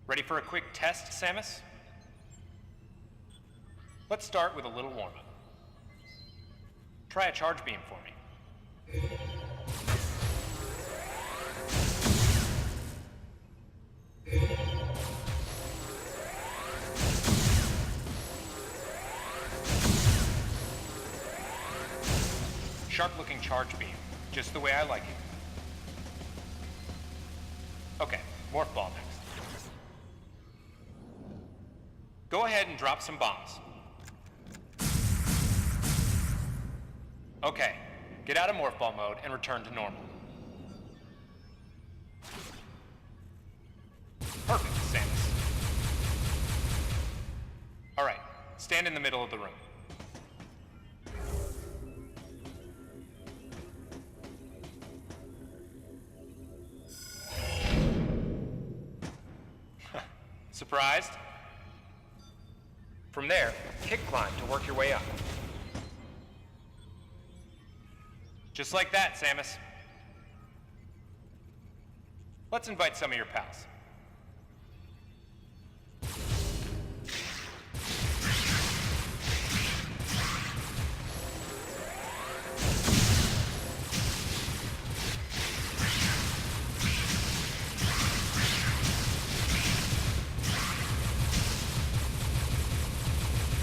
Ready for a quick test, Samus? Let's start with a little warm-up. Try a charge beam for me. Sharp-looking charge beam, just the way I like it. Okay, Morph Ball next. Go ahead and drop some bombs. Okay, get out of Morph Ball mode and return to normal. Perfect, Samus. Alright, stand in the middle of the room. Surprised? From there, kick climb to work your way up. Just like that, Samus. Let's invite some of your pals.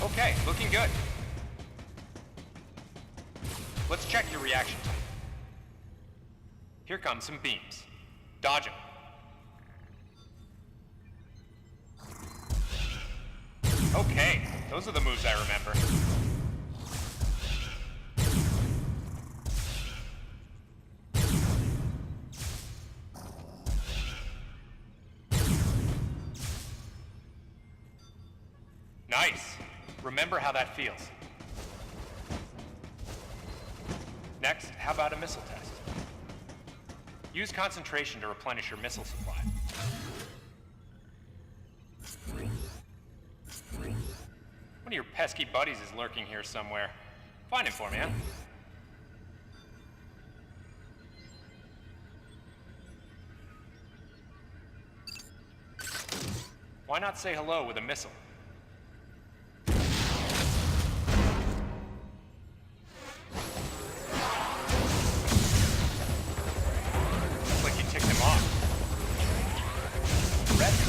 Okay, looking good. Let's check your reaction time. Here come some beams. Dodge them. Okay, those are the moves I remember. Nice. Remember how that feels. Next, how about a missile test? Use concentration to replenish your missile supply. One of your pesky buddies is lurking here somewhere. Find him for me, huh? Why not say hello with a missile?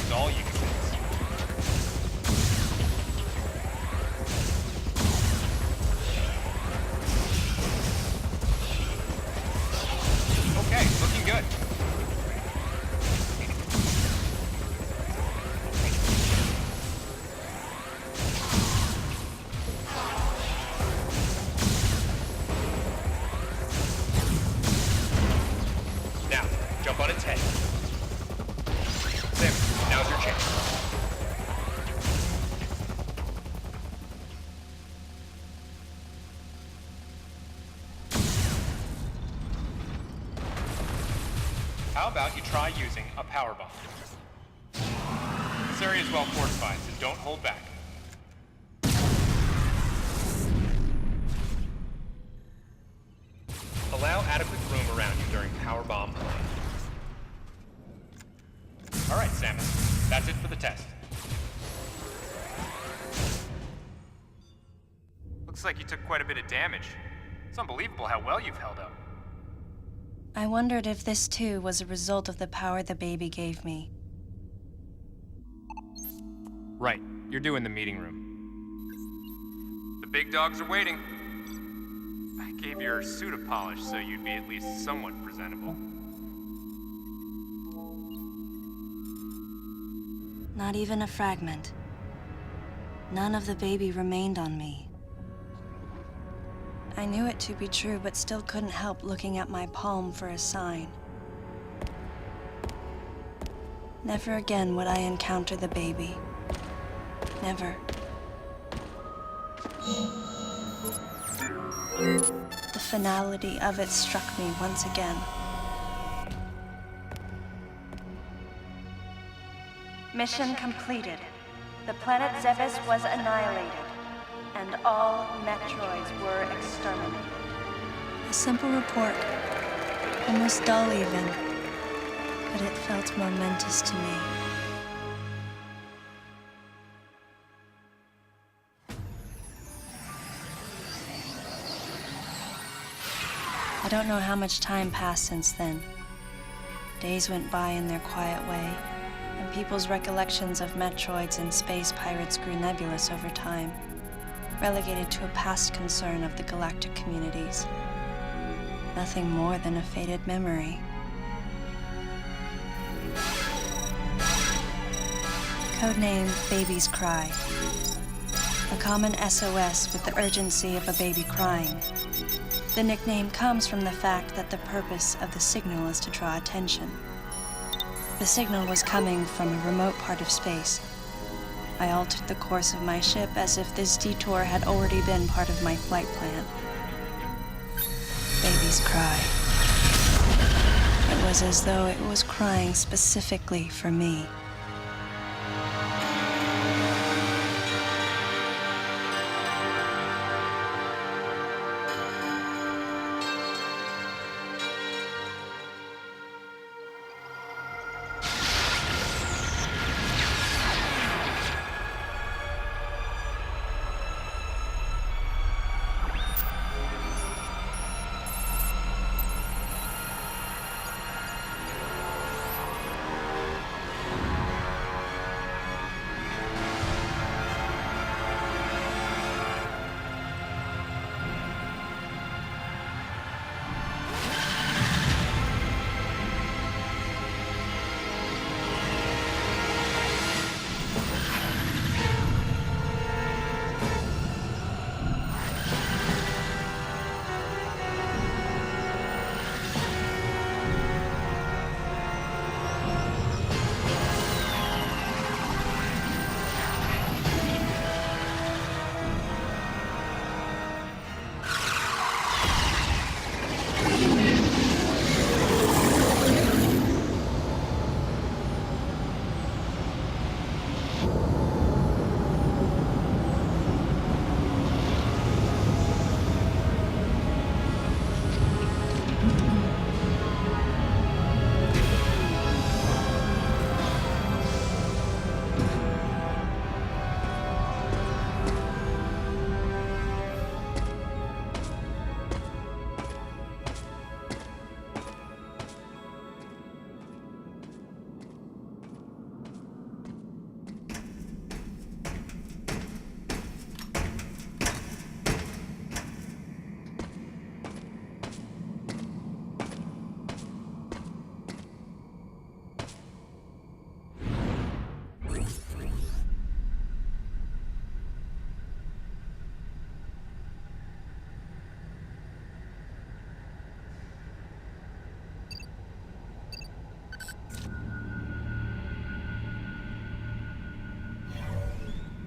All you can fix. Okay, looking good. Now, jump on its head. Samus, now's your chance. How about you try using a power bomb? This area is well fortified, so don't hold back. Allow adequate room around you during power bomb play. All right, Samus. That's it for the test. Looks like you took quite a bit of damage. It's unbelievable how well you've held up. I wondered if this too was a result of the power the baby gave me. Right. You're due in the meeting room. The big dogs are waiting. I gave your suit a polish so you'd be at least somewhat presentable. Not even a fragment. None of the baby remained on me. I knew it to be true, but still couldn't help looking at my palm for a sign. Never again would I encounter the baby. Never. The finality of it struck me once again. Mission completed. The planet Zebes was annihilated, and all Metroids were exterminated. A simple report, almost dull even, but it felt momentous to me. I don't know how much time passed since then. Days went by in their quiet way, and people's recollections of Metroids and space pirates grew nebulous over time, relegated to a past concern of the galactic communities. Nothing more than a faded memory. Codename Baby's Cry. A common SOS with the urgency of a baby crying. The nickname comes from the fact that the purpose of the signal is to draw attention. The signal was coming from a remote part of space. I altered the course of my ship as if this detour had already been part of my flight plan. Baby's Cry. It was as though it was crying specifically for me.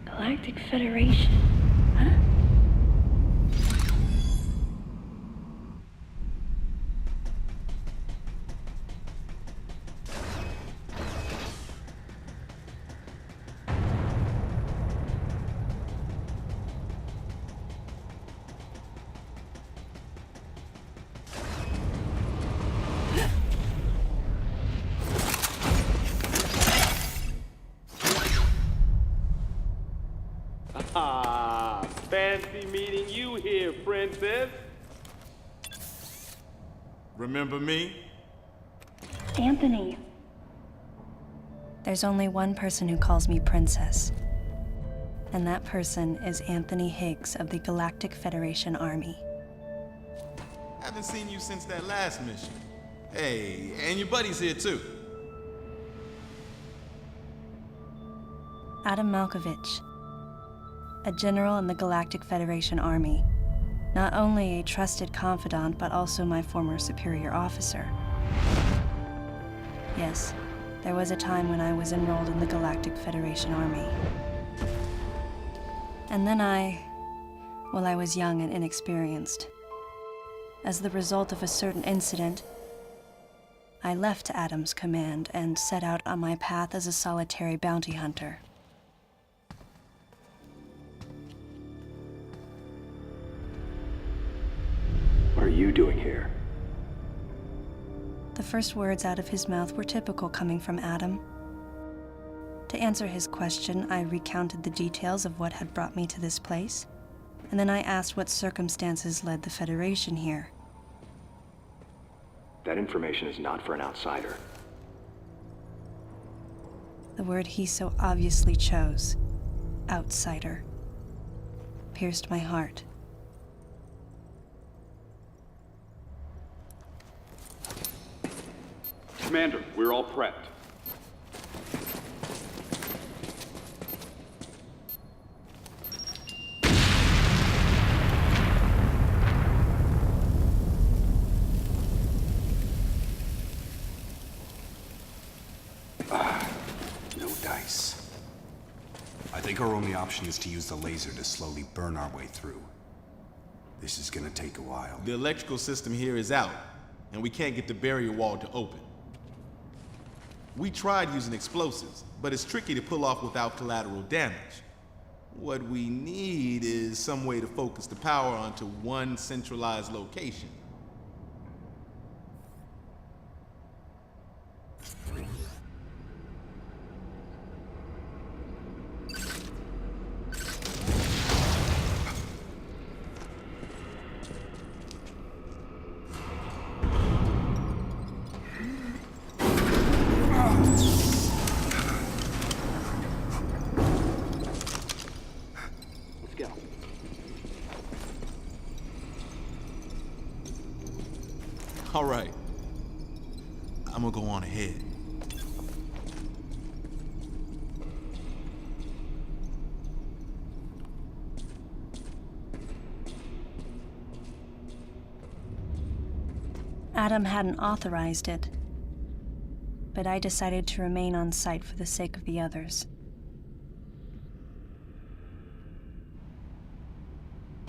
Galactic Federation, huh? Ah, fancy meeting you here, Princess. Remember me? Anthony. There's only one person who calls me Princess. And that person is Anthony Higgs of the Galactic Federation Army. Haven't seen you since that last mission. Hey, and your buddy's here too. Adam Malkovich. A general in the Galactic Federation Army. Not only a trusted confidant, but also my former superior officer. Yes, there was a time when I was enrolled in the Galactic Federation Army. And then I was young and inexperienced. As the result of a certain incident, I left Adam's command and set out on my path as a solitary bounty hunter. What are you doing here? The first words out of his mouth were typical coming from Adam. To answer his question, I recounted the details of what had brought me to this place, and then I asked what circumstances led the Federation here. That information is not for an outsider. The word he so obviously chose, outsider, pierced my heart. Commander, we're all prepped. No dice. I think our only option is to use the laser to slowly burn our way through. This is gonna take a while. The electrical system here is out, and we can't get the barrier wall to open. We tried using explosives, but it's tricky to pull off without collateral damage. What we need is some way to focus the power onto one centralized location. Let's go. All right. I'm gonna go on ahead. Adam hadn't authorized it, but I decided to remain on site for the sake of the others.